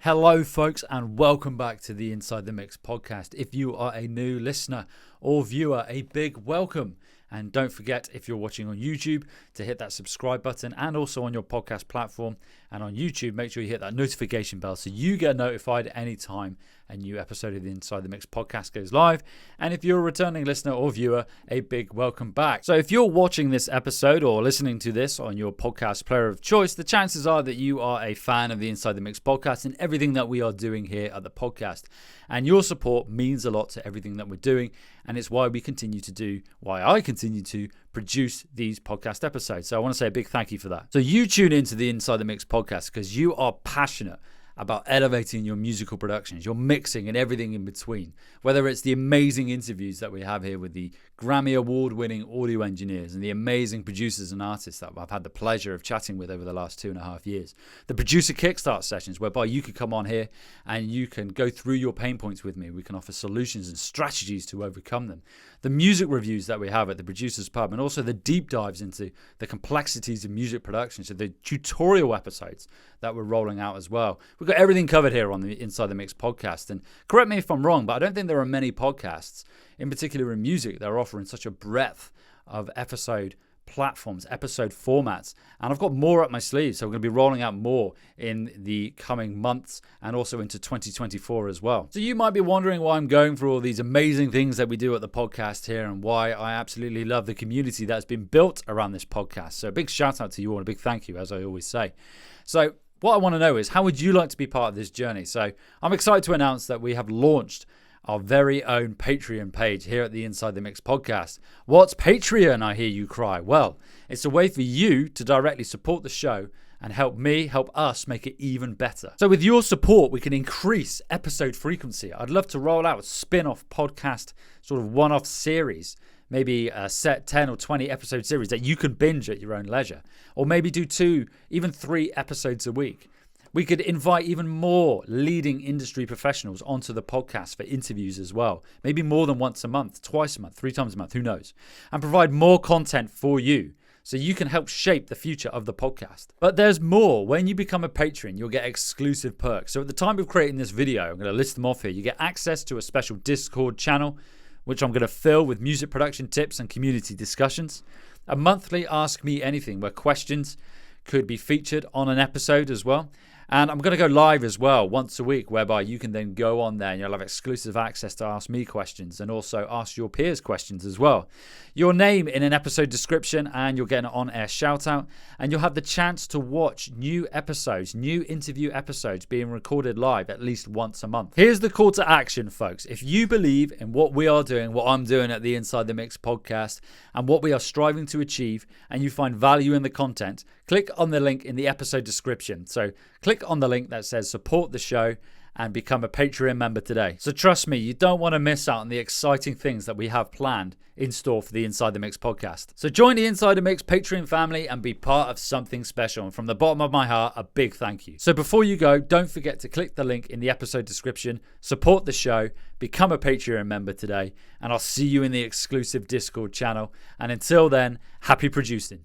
Hello, folks, and welcome back to the Inside the Mix podcast. If you are a new listener or viewer, a big welcome. And don't forget, if you're watching on YouTube, to hit that subscribe button, and also on your podcast platform. And on YouTube, make sure you hit that notification bell so you get notified anytime a new episode of the Inside the Mix podcast goes live. And if you're a returning listener or viewer, a big welcome back. So if you're watching this episode or listening to this on your podcast player of choice, the chances are that you are a fan of the Inside the Mix podcast and everything that we are doing here at the podcast. And your support means a lot to everything that we're doing. And it's why I continue to produce these podcast episodes. So I want to say a big thank you for that. So you tune into the Inside the Mix podcast because you are passionate about elevating your musical productions, your mixing and everything in between. Whether it's the amazing interviews that we have here with the Grammy Award-winning audio engineers and the amazing producers and artists that I've had the pleasure of chatting with over the last 2.5 years. The producer kickstart sessions whereby you can come on here and you can go through your pain points with me. We can offer solutions and strategies to overcome them. The music reviews that we have at the Producers Pub, and also the deep dives into the complexities of music production. So the tutorial episodes that we're rolling out as well. We've got everything covered here on the Inside the Mix podcast. And correct me if I'm wrong, but I don't think there are many podcasts, in particular in music, that are offering such a breadth of episode platforms, episode formats. And I've got more up my sleeve, so we're going to be rolling out more in the coming months and also into 2024 as well. So you might be wondering why I'm going through all these amazing things that we do at the podcast here and why I absolutely love the community that's been built around this podcast. So a big shout out to you all and a big thank you, as I always say. So what I want to know is, how would you like to be part of this journey? So I'm excited to announce that we have launched our very own Patreon page here at the Inside the Mix podcast. What's Patreon, I hear you cry? Well, it's a way for you to directly support the show and help us make it even better. So with your support, we can increase episode frequency. I'd love to roll out a spin-off podcast, sort of one-off series, maybe a set 10 or 20 episode series that you can binge at your own leisure, or maybe do 2, even 3 episodes a week. We could invite even more leading industry professionals onto the podcast for interviews as well. Maybe more than once a month, twice a month, 3 times a month, who knows? And provide more content for you so you can help shape the future of the podcast. But there's more. When you become a patron, you'll get exclusive perks. So at the time of creating this video, I'm going to list them off here. You get access to a special Discord channel, which I'm going to fill with music production tips and community discussions. A monthly Ask Me Anything, where questions could be featured on an episode as well. And I'm going to go live as well once a week, whereby you can then go on there and you'll have exclusive access to ask me questions and also ask your peers questions as well. Your name in an episode description, and you'll get an on-air shout out, and you'll have the chance to watch new interview episodes being recorded live at least once a month. Here's the call to action, folks. If you believe in what we are doing, what I'm doing at the Inside the Mix podcast, and what we are striving to achieve, and you find value in the content, click on the link in the episode description. So click on the link that says support the show and become a Patreon member today. So trust me, you don't want to miss out on the exciting things that we have planned in store for the Inside the Mix podcast. So join the Inside the Mix Patreon family and be part of something special. And from the bottom of my heart, a big thank you. So before you go, don't forget to click the link in the episode description, support the show, become a Patreon member today, and I'll see you in the exclusive Discord channel. And until then, happy producing.